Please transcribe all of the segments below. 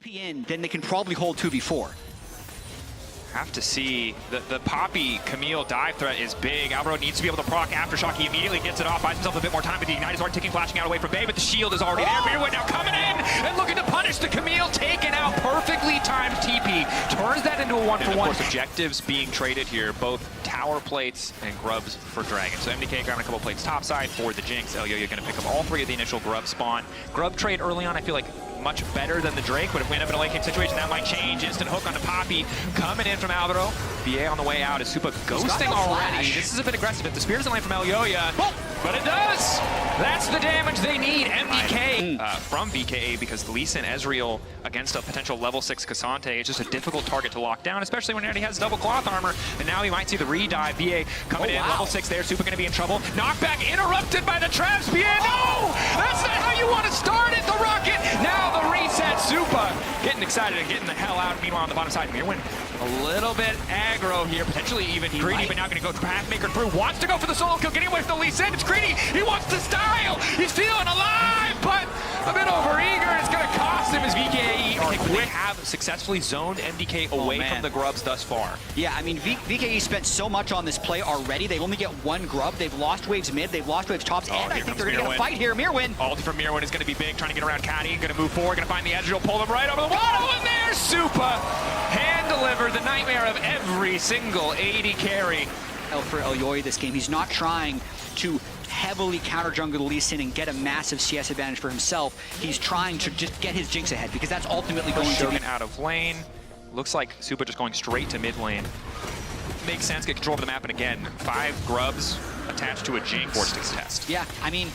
TP in, then they can probably hold 2v4. Have to see the Poppy Camille dive threat is big. Alvaro needs to be able to proc Aftershock. He immediately gets it off, buys himself a bit more time, but the Ignite is already ticking, flashing out away from Bay, but the shield is already there. Mirwin now coming in and looking to punish the Camille, taken out, perfectly timed TP. Turns that into a 1-for-1. Of course, objectives being traded here, both tower plates and grubs for Dragon. So MDK grabbing a couple plates topside for the Jinx. Elio, you're going to pick up all three of the initial grub spawn. Grub trade early on, I feel like much better than the Drake, but if we end up in a late game situation, that might change. Instant hook on the Poppy, coming in from Alvaro. VA on the way out is Supa ghosting already. This is a bit aggressive. If the spear doesn't land from Elioya, but it does! That's the damage they need. MDK from VKE, because the Lee Sin Ezreal against a potential level 6 Cassante is just a difficult target to lock down, especially when he already has double cloth armor. And now he might see the re-dive. VA coming in, level 6 there. Supa gonna be in trouble. Knockback interrupted by the trap spear. No! That's not how you want to start it, the rocket! Now the reset. Supa getting excited and getting the hell out. Meanwhile, on the bottom side, Mirwin a little bit aggro here, potentially even greedy, but now going to go Pathmaker through. Wants to go for the solo kill, getting away from the Lee Sin. It's greedy. He wants to style. He's feeling alive, but a bit overeager, and it's going to cost him as VKE are quick. They have successfully zoned MDK away from the grubs thus far. Yeah, I mean, VKE spent so much on this play already. They only get one grub. They've lost waves mid. They've lost waves tops, and I think they're going to get a fight here. Mirwin. Ulti from Mirwin is going to be big, trying to get around Caddy. Going to move forward, going to find the Ezreal, pull them right over the wall, and there's Supa. Hand delivered, the nightmare of every single AD carry. For Elioya this game, he's not trying to heavily counter jungle the Lee Sin and get a massive CS advantage for himself. He's trying to just get his Jinx ahead, because that's ultimately going to be out of lane. Looks like Supa just going straight to mid lane. Makes sense, get control of the map, and again, 5 grubs attached to a Jinx. 4-6 test. Yeah, I mean,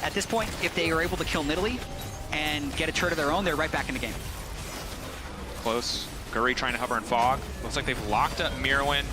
at this point, if they are able to kill Nidalee and get a turret of their own, they're right back in the game. Close. Guri trying to hover in fog. Looks like they've locked up Mirwin.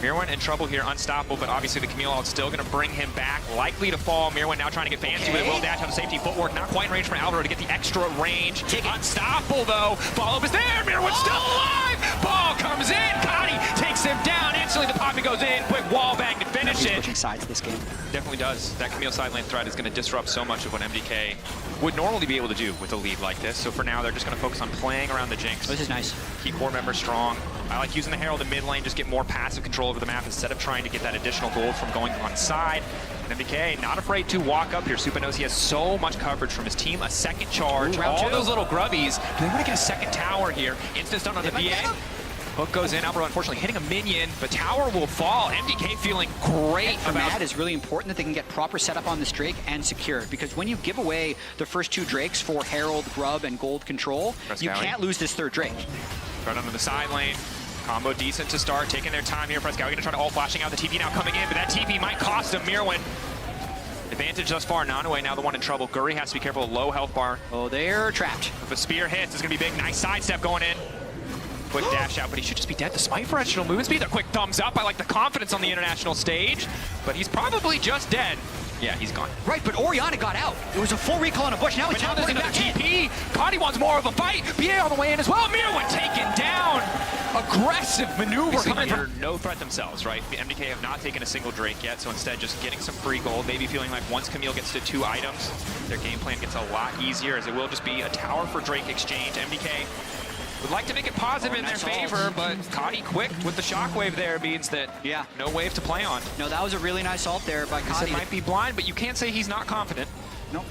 Mirwin in trouble here, unstoppable, but obviously the Camille ult still going to bring him back. Likely to fall. Mirwin now trying to get fancy with it. Will dash, have safety footwork. Not quite in range for Alvaro to get the extra range. Unstoppable though. Follow-up is there. Mirwin's still alive. Ball comes in. Cotty takes him down. Instantly the Poppy goes in. Quick wall bang to finish it. Switching sides this game. Definitely does. That Camille side lane threat is going to disrupt so much of what MDK would normally be able to do with a lead like this. So for now, they're just going to focus on playing around the Jinx. This is nice. Keep core members strong. I like using the Herald in mid lane, just get more passive control over the map instead of trying to get that additional gold from going on side. And MDK not afraid to walk up here. Supa knows he has so much coverage from his team. A second charge. All those little grubbies. Do they want to get a second tower here? Instant stun on the VA. Hook goes in. Alvaro unfortunately hitting a minion, but tower will fall. MDK feeling great about that. Is really important that they can get proper setup on this Drake and secure it, because when you give away the first 2 Drakes for Herald, Grub, and Gold control, you can't lose this 3rd Drake. Right onto the side lane. Combo decent to start, taking their time here. Frescow going to try to ult flashing out. The TP now coming in, but that TP might cost him. Mirwin. Advantage thus far. Nanaue now the one in trouble. Guri has to be careful. Low health bar. Oh, they're trapped. If a spear hits, it's going to be big. Nice sidestep going in. Quick dash out, but he should just be dead. The smite for additional movement speed. A quick thumbs up. I like the confidence on the international stage, but he's probably just dead. Yeah, he's gone. Right, but Orianna got out. It was a full recall on a bush. Now he's teleporting back TP. Cotty wants more of a fight. BA on the way in as well. Mirwin taken down. Aggressive maneuver coming from... No threat themselves, right? The MDK have not taken a single Drake yet, so instead just getting some free gold. Maybe feeling like once Camille gets to 2 items, their game plan gets a lot easier, as it will just be a tower for Drake exchange. MDK would like to make it positive in their favor, but Cotty quick with the shockwave there means that no wave to play on. No, that was a really nice ult there by Cotty. It might be blind, but you can't say he's not confident. Nope.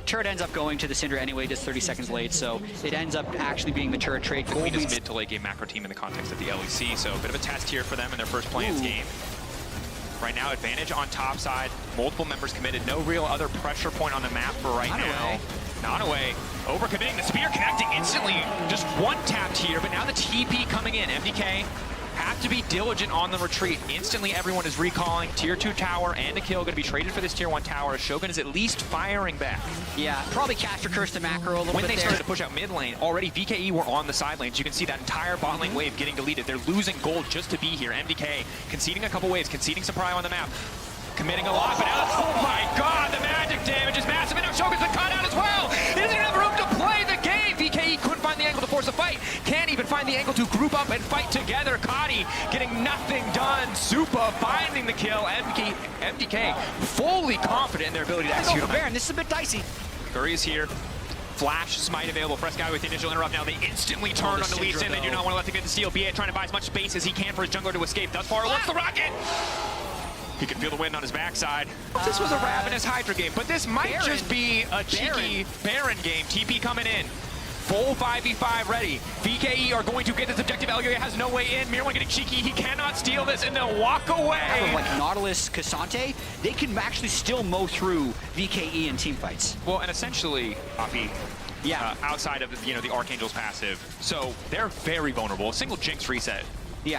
Turret ends up going to the Syndra anyway, just 30 seconds late, so it ends up actually being the turret trade. Queen is mid to late game macro team in the context of the LEC, so a bit of a test here for them in their first play-ins game. Right now, advantage on top side, multiple members committed, no real other pressure point on the map for right now. Nanaue overcommitting, the spear connecting instantly, just one tapped here, but now the TP coming in. MDK have to be diligent on the retreat. Instantly everyone is recalling. Tier 2 tower and a kill going to be traded for this Tier 1 tower. Shogun is at least firing back. Yeah, probably caster curse the macro a little bit. When they started to push out mid lane, already VKE were on the side lanes. You can see that entire bot lane wave getting deleted. They're losing gold just to be here. MDK conceding a couple waves, conceding some prio on the map. Committing a lot, but now, oh my god, the magic damage is massive, and now Shogun's been caught out as well! He doesn't even have room to play the game! VKE couldn't find the angle to force a fight, can't even find the angle to group up and fight together. Cotty getting nothing done, Supa finding the kill, MDK fully confident in their ability to execute. Baron, this is a bit dicey. Guri is here. Flash smite available. Frescow with the initial interrupt. Now they instantly turn on the Lee Sin. They do not want to let them get the steal. BA trying to buy as much space as he can for his jungler to escape. Thus far, looks the rocket. He can feel the wind on his backside. This was a ravenous Hydra game, but this might just be a cheeky Baron game. TP coming in. Full 5v5 ready. VKE are going to get this objective. Elyoya has no way in. Mirwan getting cheeky. He cannot steal this, and they'll walk away. Like Nautilus, Cassante, they can actually still mow through VKE in team fights. Well, and essentially, Poppy, outside of the Archangel's passive, so they're very vulnerable. A single Jinx reset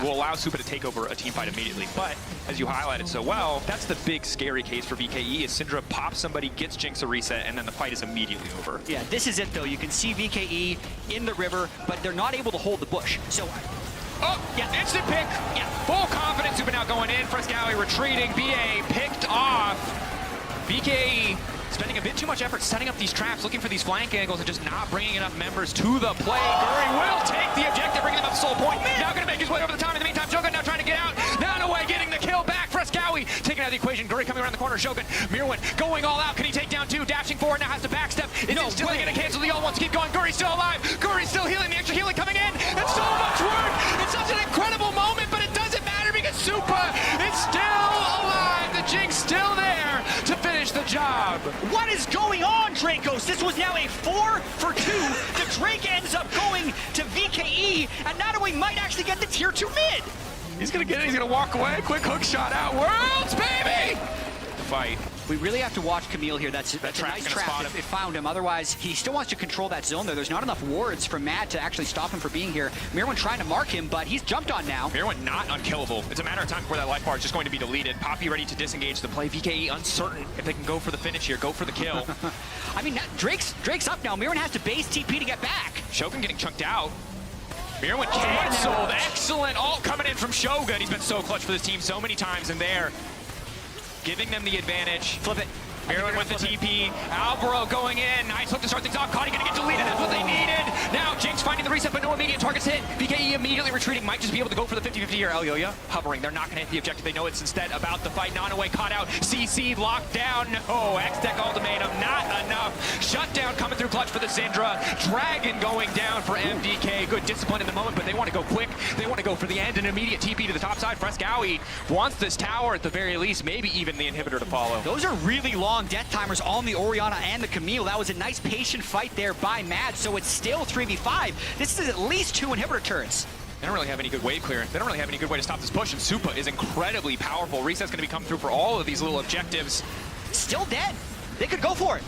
will allow Supa to take over a team fight immediately. But as you highlighted so well, that's the big scary case for VKE is Syndra pops somebody, gets Jinx a reset, and then the fight is immediately over. Yeah, this is it though. You can see VKE in the river, but they're not able to hold the bush. So, instant pick. Yeah, full confidence. Supa now going in. Frescow retreating. BA picked off. VKE spending a bit too much effort setting up these traps, looking for these flank angles, and just not bringing enough members to the play. Guri will take the objective, bringing them up soul point. Now going to make his way over the top. In the meantime, Shogun now trying to get out. Nanaway getting the kill back. Frescowie taking out of the equation. Guri coming around the corner. Shogun, Mirwan going all out. Can he take down two? Dashing forward, now has to backstep. Is instantly going to cancel the ult, wants to keep going. Guri's still alive. Guri's still healing. The extra healing coming in. It's so much work. It's such an incredible moment, but it doesn't matter because Supa is still alive. The Jinx still there to finish the job. What is going on, Dracos? This was now a 4 for 2. The Drake ends up going to VKE, and Nanaway might actually get the tier 2 mid. He's gonna get it, he's gonna walk away. Quick hook shot out. Worlds, baby! Fight. We really have to watch Camille here. That's a nice trap. It found him. Otherwise, he still wants to control that zone there. There's not enough wards from Mad to actually stop him from being here. Mirwan trying to mark him, but he's jumped on now. Mirwan not unkillable. It's a matter of time before that life bar is just going to be deleted. Poppy ready to disengage the play. VKE uncertain if they can go for the finish here, go for the kill. I mean, Drake's up now. Mirwan has to base TP to get back. Shogun getting chunked out. Mirwan canceled. Excellent ult coming in from Shogun. He's been so clutch for this team so many times in there. Giving them the advantage. Flip it. Mirwan with the TP. Alvaro going in. Nice hook to start things off. Caudy gonna get deleted. That's what they needed. Now Jinx finding the reset, but no immediate targets hit. VKE immediately retreating. Might just be able to go for the 50-50 here. Elyoya hovering. They're not gonna hit the objective. They know it's instead about the fight. Nanaway caught out. CC locked down. No. X-Tech ultimatum. Not enough. Shutdown coming through clutch for the Syndra. Dragon going down for MDK. Good discipline in the moment, but they want to go quick. They want to go for the end. An immediate TP to the top side. Frescowie wants this tower at the very least. Maybe even the inhibitor to follow. Those are really long death timers on the Orianna and the Camille. That was a nice patient fight there by Mad, so it's still 3v5. This is at least 2 inhibitor turrets. They don't really have any good wave clearance. They don't really have any good way to stop this push, and Supa is incredibly powerful. Reset's going to be coming through for all of these little objectives. Still dead. They could go for it.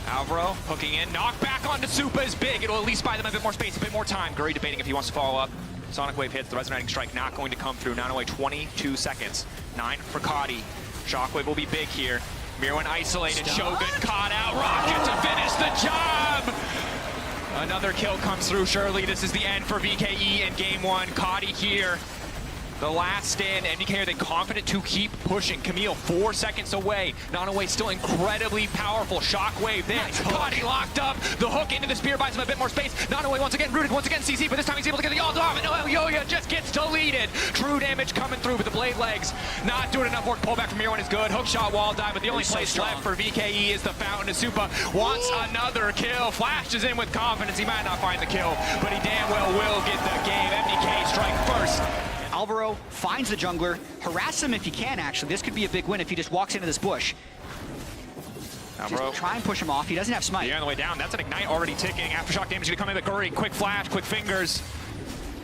Alvaro hooking in. Knock back onto Supa is big. It'll at least buy them a bit more space, a bit more time. Guri debating if he wants to follow up. Sonic Wave hits. The Resonating Strike not going to come through. Nanaway 22 seconds. 9 for Caudy. Shockwave will be big here. Mirwan isolated. Shogun caught out. Rocket to finish the job. Another kill comes through. Surely this is the end for VKE in game 1. Caudy here. The last stand. MDK, are they confident to keep pushing? Camille 4 seconds away. Nanaway still incredibly powerful. Shockwave there. Nice Caudy locked up. The hook into the spear buys him a bit more space. Nanaway once again rooted. Once again CC, but this time he's able to get the ult off. And Elyoya just gets deleted. True damage coming through with the blade legs. Not doing enough work. Pullback from Mirwan is good. Hook shot, wall dive, but the only place left for VKE is the Fountain of Supa. Wants another kill. Flashes in with confidence. He might not find the kill, but he damn well will get the game. MDK strike first. Alvaro finds the jungler, harass him if he can actually. This could be a big win if he just walks into this bush. Alvaro. Just try and push him off. He doesn't have smite. Yeah, on the way down. That's an ignite already ticking. Aftershock damage gonna come in, but Guri, quick flash, quick fingers.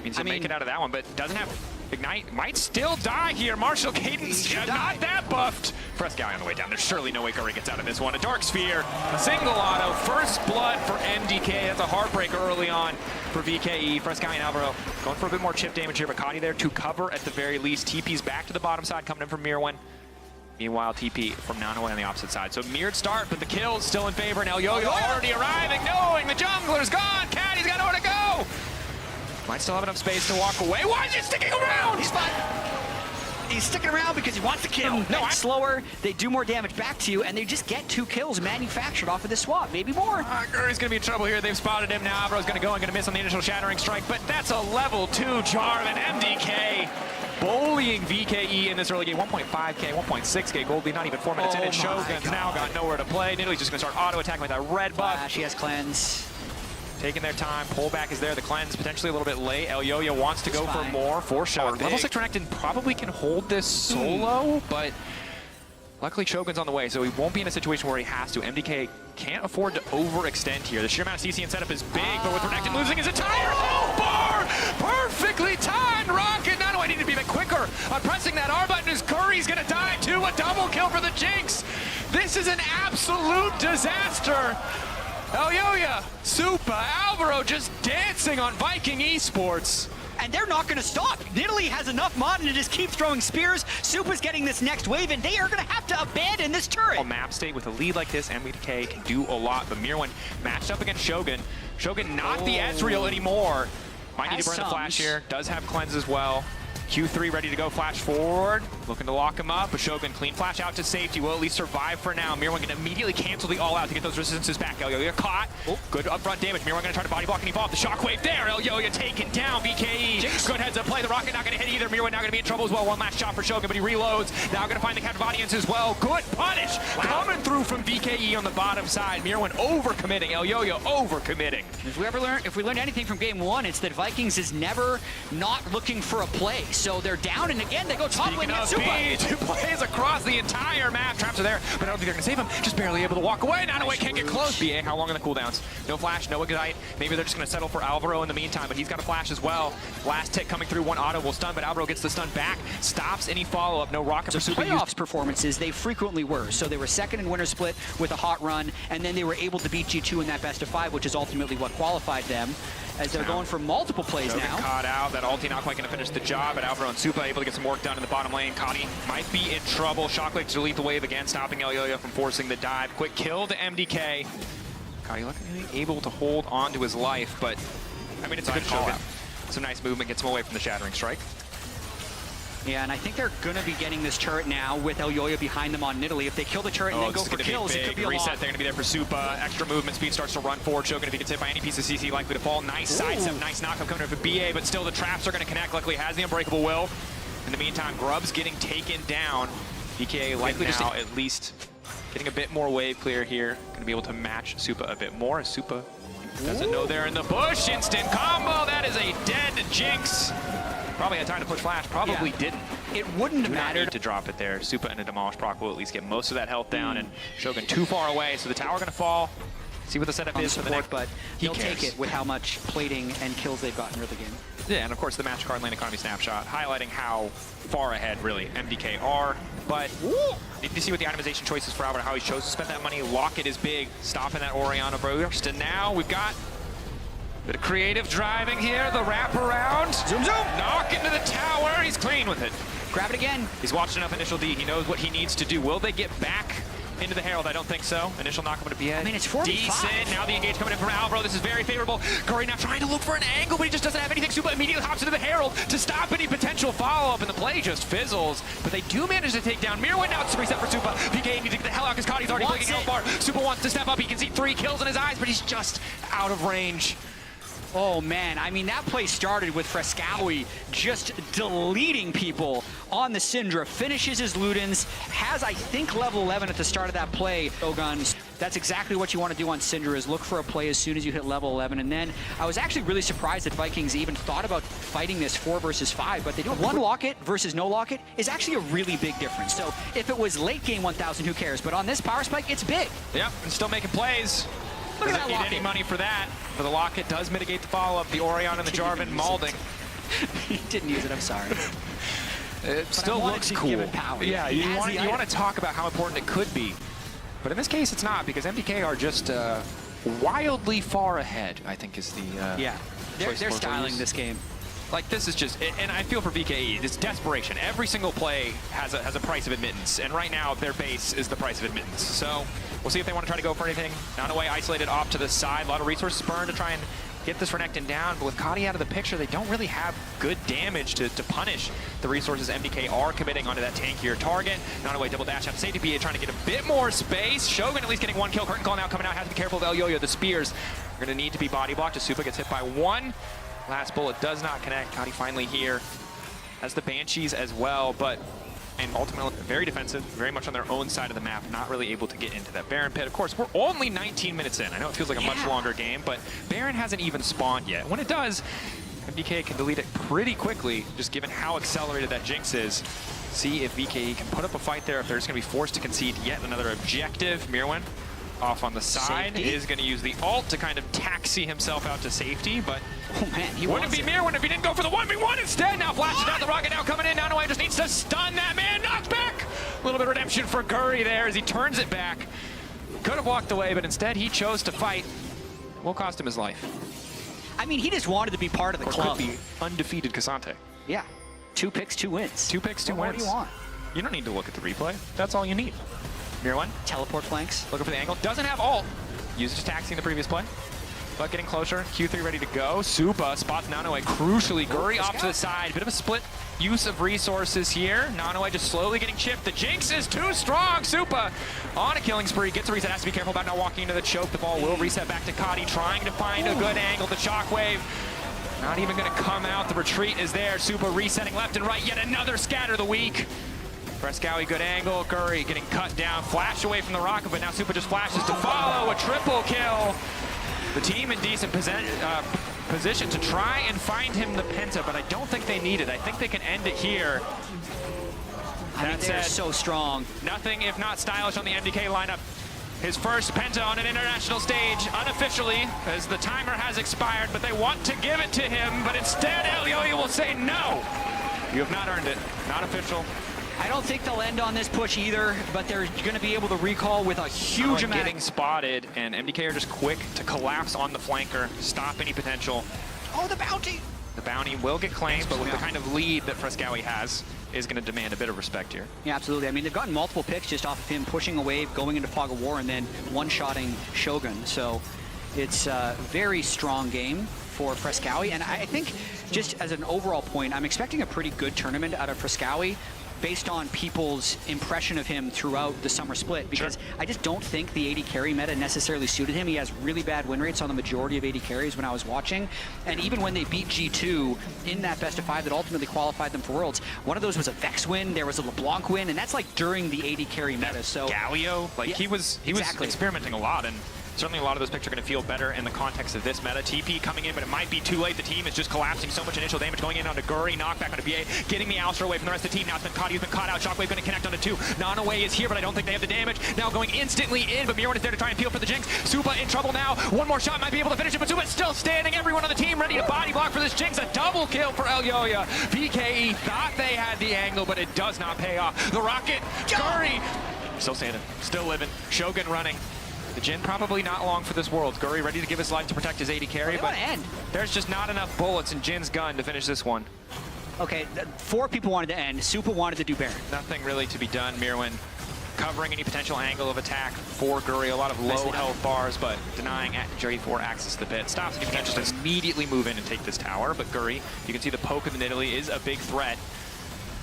Means he'll make it out of that one, but doesn't have ignite. Might still die here. Marshall Cadence, not that buffed. Frescowie on the way down. There's surely no way Guri gets out of this one. A Dark Sphere, a single auto, first blood for MDK. That's a heartbreak early on for VKE. Frescowie and Alvaro going for a bit more chip damage here, but Caudy there to cover at the very least. TP's back to the bottom side, coming in from Mirwan. Meanwhile, TP from Nanaway on the opposite side. So mirrored start, but the kill's still in favor. Now Elyoya already arriving, knowing the jungler's gone. Caddy's got nowhere to go. Might still have enough space to walk away. Why is he sticking around? He's fine. He's sticking around because he wants to kill. No, slower, they do more damage back to you, and they just get 2 kills manufactured off of this swap, maybe more. Curry's going to be in trouble here. They've spotted him now. Alvaro's going to go and going to miss on the initial Shattering Strike, but that's a level 2 Jarvan. MDK bullying VKE in this early game. 1.5k, 1.6k gold lead, not even 4 minutes in, and Shogun's now got nowhere to play. Nidalee just going to start auto-attacking with that red buff. She has cleanse. Taking their time, pullback is there, the cleanse potentially a little bit late. Elyoya wants to go for more, for sure. Level 6 Renekton probably can hold this solo, but luckily Shogun's on the way, so he won't be in a situation where he has to. MDK can't afford to overextend here. The sheer amount of CC and setup is big, but with Renekton losing his entire whole bar, perfectly timed Rocket. Not only need to be a bit quicker on pressing that R button as Curry's gonna die too. A double kill for the Jinx. This is an absolute disaster. Elyoya, Supa, Alvaro just dancing on Viking Esports. And they're not going to stop. Nidalee has enough mod to just keep throwing spears. Supa's getting this next wave, and they are going to have to abandon this turret. A map state with a lead like this, MDK can do a lot. But Mirwin matched up against Shogun. Shogun not the Ezreal anymore. Might need to burn the flash here. Does have cleanse as well. Q3 ready to go, flash forward, looking to lock him up, but Shogun clean flash out to safety, will at least survive for now. Mirwin gonna immediately cancel the all out to get those resistances back. Elyoya caught, good upfront damage. Mirwin gonna try to body block and evolve. The shockwave there, Elyoya taken down, VKE. Good heads up play, the rocket not gonna hit either. Mirwin now gonna be in trouble as well. One last shot for Shogun, but he reloads. Now gonna find the captive audience as well. Good punish, coming through from VKE on the bottom side. Mirwin overcommitting, Elyoya overcommitting. If we learned anything from game 1, it's that Vikings is never not looking for a play. So they're down, and again, they go top lane against Supa. 2 plays across the entire map. Traps are there, but I don't think they're going to save him. Just barely able to walk away. Not away, can't get close. BA, how long are the cooldowns? No flash, no ignite. Maybe they're just going to settle for Alvaro in the meantime, but he's got a flash as well. Last tick coming through, one auto will stun, but Alvaro gets the stun back. Stops any follow-up. No rocket for Supa. Playoffs performances, they frequently were. So they were second in winter split with a hot run, and then they were able to beat G2 in that best of 5, which is ultimately what qualified them. As they're going for multiple plays now. Caught out. That ulti not quite going to finish the job, but Alvaro and Supa able to get some work done in the bottom lane. Kani might be in trouble. Shockwave to delete the wave again, stopping Elyoya from forcing the dive. Quick kill to MDK. Kani luckily able to hold on to his life, but I mean, it's a good call out. Some nice movement, gets him away from the Shattering Strike. Yeah, and I think they're going to be getting this turret now with Elyoya behind them on Nidalee. If they kill the turret and then go for kills, it could be a reset. lot. They're going to be there for Supa. Extra movement speed starts to run forward. Shogun, if he gets hit by any piece of CC, likely to fall. Nice sidestep, nice knockup coming for BA, but still the traps are going to connect. Luckily has the Unbreakable Will. In the meantime, Grub's getting taken down. VKE likely now at least getting a bit more wave clear here. Going to be able to match Supa a bit more. Supa doesn't know they're in the bush. Instant combo. That is a dead Jinx. Probably had time to push flash, probably didn't. It wouldn't have mattered to drop it there. Supa and a Demolish Proc will at least get most of that health down, and Shogun too far away, so the tower gonna fall. See what the setup is for the next, but he'll take it with how much plating and kills they've gotten early game. Yeah, and of course the match card lane economy snapshot, highlighting how far ahead really MDK are, but need to see what the itemization choices for Albert, how he chose to spend that money. Locket is big, stopping that Orianna burst, and now we've got a bit of creative driving here, the wraparound. Zoom, zoom! Knock into the tower, he's clean with it. Grab it again. He's watched enough initial D, he knows what he needs to do. Will they get back into the Herald? I don't think so. Initial knock coming to BA. I mean, it's 45. Decent, now the engage coming in from Alvaro, this is very favorable. Curry now trying to look for an angle, but he just doesn't have anything. Supa immediately hops into the Herald to stop any potential follow-up, and the play just fizzles. But they do manage to take down Mirwin. Now it's a reset for Supa. VKE needs to get the hell out because Kani's already blinking out far. Supa wants to step up, he can see 3 kills in his eyes, but he's just out of range. Oh man, I mean that play started with Frescowi just deleting people on the Syndra, finishes his Ludens, has I think level 11 at the start of that play. Guns, that's exactly what you want to do on Syndra, is look for a play as soon as you hit level 11. And then I was actually really surprised that Vikings even thought about fighting this 4 versus 5, but they do. One locket versus no locket is actually a really big difference. So if it was late game 1000, who cares? But on this power spike, it's big. Yep, and still making plays. Look at that Doesn't need any money for that. But the Locket does mitigate the follow-up. The Orion and the Jarvan malding. He didn't use it, I'm sorry. It still looks cool. Give it power. Yeah, you want to talk about how important it could be. But in this case, it's not, because MDK are just wildly far ahead, I think is the yeah, they're styling this game. Like, this is just, and I feel for VKE, it's desperation. Every single play has a price of admittance, and right now their base is the price of admittance. So we'll see if they want to try to go for anything. Down away, isolated off to the side, a lot of resources burned to try and get this Renekton down, but with Kadi out of the picture, they don't really have good damage to punish the resources MDK are committing onto that tankier target. Nanoe double dash out to safety, BA trying to get a bit more space. Shogun at least getting one kill. Curtain call now coming out, has to be careful of Elyoyo. The spears are going to need to be body blocked as Supa gets hit by one. Last bullet does not connect. Kadi finally here has the Banshees as well, but and ultimately very defensive, very much on their own side of the map, not really able to get into that Baron pit. Of course, we're only 19 minutes in. I know it feels like a much longer game, but Baron hasn't even spawned yet. When it does, MDK can delete it pretty quickly, just given how accelerated that Jinx is. See if VKE can put up a fight there, if they're just going to be forced to concede yet another objective. Mirwin off on the side is going to use the ult to kind of taxi himself out to safety, but oh man, he wouldn't be Mirwin if he didn't go for the 1v1 instead. Now flashes down the rocket, now coming in. Nanoe just needs to stun that man. Knocked back. A little bit of redemption for Guri there as he turns it back. Could have walked away, but instead he chose to fight. Will cost him his life. I mean, he just wanted to be part of the club. Could be undefeated Cassante. Yeah, 2 picks, 2 wins. 2 picks, 2 wins. What do you want? You don't need to look at the replay. That's all you need. Mirwin. Teleport flanks. Looking for the angle. Doesn't have ult. Used to taxi in the previous play. But getting closer. Q3 ready to go. Supa spots Nanoe crucially. Guri off to the side. Bit of a split use of resources here. Nanoe just slowly getting chipped. The Jinx is too strong. Supa on a killing spree. Gets a reset. Has to be careful about not walking into the choke. The ball will reset back to Kadi. Trying to find a good angle. The shockwave not even going to come out. The retreat is there. Supa resetting left and right. Yet another scatter of the week. Frescowie, good angle. Guri getting cut down. Flash away from the rocket, but now Supa just flashes to follow. A triple kill. The team in decent position to try and find him the penta, but I don't think they need it. I think they can end it here. I mean, they're so strong. Nothing if not stylish on the MDK lineup. His first penta on an international stage, unofficially, as the timer has expired, but they want to give it to him, but instead Elyoyo will say no. You have not earned it. Not official. I don't think they'll end on this push either, but they're going to be able to recall with a huge amount. Getting spotted, and MDK are just quick to collapse on the flanker, stop any potential. Oh, the bounty! The bounty will get claimed, but with the kind of lead that Frescowie has, is going to demand a bit of respect here. Yeah, absolutely. I mean, they've gotten multiple picks just off of him pushing a wave, going into Fog of War, and then one-shotting Shogun. So it's a very strong game for Frescowie, and I think just as an overall point, I'm expecting a pretty good tournament out of Frescowie, based on people's impression of him throughout the summer split, because I just don't think the AD carry meta necessarily suited him. He has really bad win rates on the majority of AD carries when I was watching, and even when they beat G2 in that best of 5 that ultimately qualified them for Worlds, one of those was a Vex win, there was a LeBlanc win, and that's like during the AD carry meta. So Galio, like he was experimenting a lot, and certainly a lot of those picks are going to feel better in the context of this meta. TP coming in, but it might be too late. The team is just collapsing. So much initial damage going in onto Guri. Knockback onto BA. Getting the Alistar away from the rest of the team. Now it's been caught. He's been caught out. Shockwave going to connect onto 2. Nanoe is here, but I don't think they have the damage. Now going instantly in, but Mirwin is there to try and peel for the Jinx. Supa in trouble now. One more shot might be able to finish it, but Supa still standing. Everyone on the team ready to body block for this Jinx. A double kill for Elyoyo. VKE thought they had the angle, but it does not pay off. The rocket. Guri still standing. Still living. Shogun running. The Jhin probably not long for this world. Guri ready to give his life to protect his AD carry, but there's just not enough bullets in Jin's gun to finish this one. Okay, 4 people wanted to end. Supa wanted to do Baron. Nothing really to be done. Mirwin covering any potential angle of attack for Guri. A lot of low health bars, but denying J4 access to the pit. Stops any potential to immediately move in and take this tower, but Guri, you can see the poke of the Nidalee is a big threat.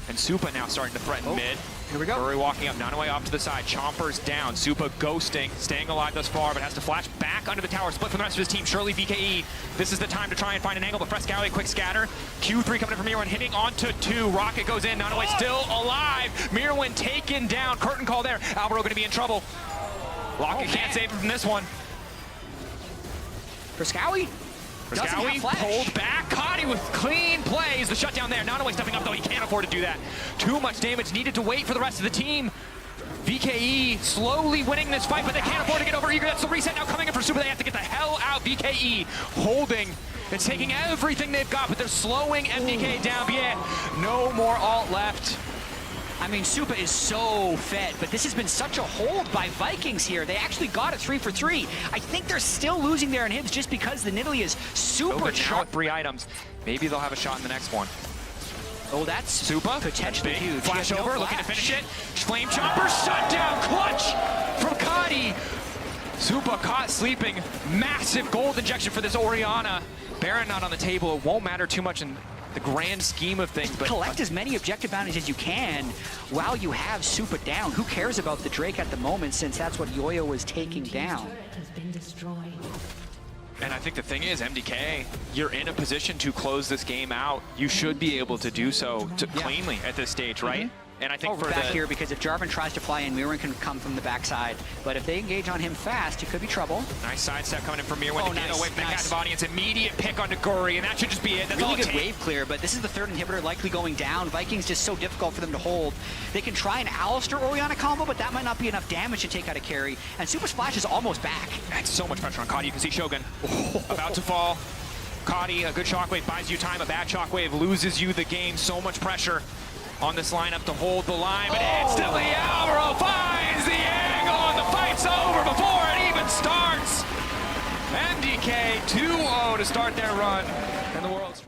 And Supa now starting to threaten mid. Here we go. Guri walking up, Nanoe off to the side. Chompers down. Supa ghosting, staying alive thus far, but has to flash back under the tower. Split from the rest of his team. Surely VKE. This is the time to try and find an angle, but Frescowie, quick scatter. Q3 coming in from Mirwin, hitting onto 2. Rocket goes in. Nanoe still alive. Mirwin taken down. Curtain call there. Alvaro going to be in trouble. Lockett can't save him from this one. Frescowie pulled back. Kadi with clean plays. The shutdown there. Nanoe stepping up, though. He can't afford to do that. Too much damage needed to wait for the rest of the team. VKE slowly winning this fight, but they can't afford to get over eager. That's the reset now coming in for Supa. They have to get the hell out. VKE holding and taking everything they've got, but they're slowing MDK down. Yeah, no more ult left. I mean, Supa is so fed, but this has been such a hold by Vikings here. They actually got it 3 for 3. I think they're still losing their inhibs just because the Nidalee is super sharp. 3 items. Maybe they'll have a shot in the next one. Oh, that's Supa potentially huge. Flash over, looking to finish it. Flame Chomper shut down. Clutch from Kadi. Supa caught sleeping. Massive gold injection for this Orianna. Baron not on the table. It won't matter too much in the grand scheme of things. But collect as many objective bounties as you can while you have Supa down. Who cares about the Drake at the moment, since that's what Yoyo was taking down? And I think the thing is, MDK, you're in a position to close this game out. You should be able to do so cleanly at this stage, right? And I think Over back here, because if Jarvan tries to fly in, Mirwin can come from the backside. But if they engage on him fast, it could be trouble. Nice sidestep coming in from Mirwin to get away from the captive audience. Immediate pick onto Guri, and that should just be it. That's really all it good takes. wave clear, but this is the third inhibitor likely going down. Vikings just so difficult for them to hold. They can try an Alistair Orianna combo, but that might not be enough damage to take out a carry. And Super Splash is almost back. That's so much pressure on Kadi. You can see Shogun about to fall. Kadi, a good shockwave buys you time. A bad shockwave loses you the game. So much pressure on this lineup to hold the line, but instantly Alvaro finds the angle, and the fight's over before it even starts. MDK 2-0 to start their run in the world's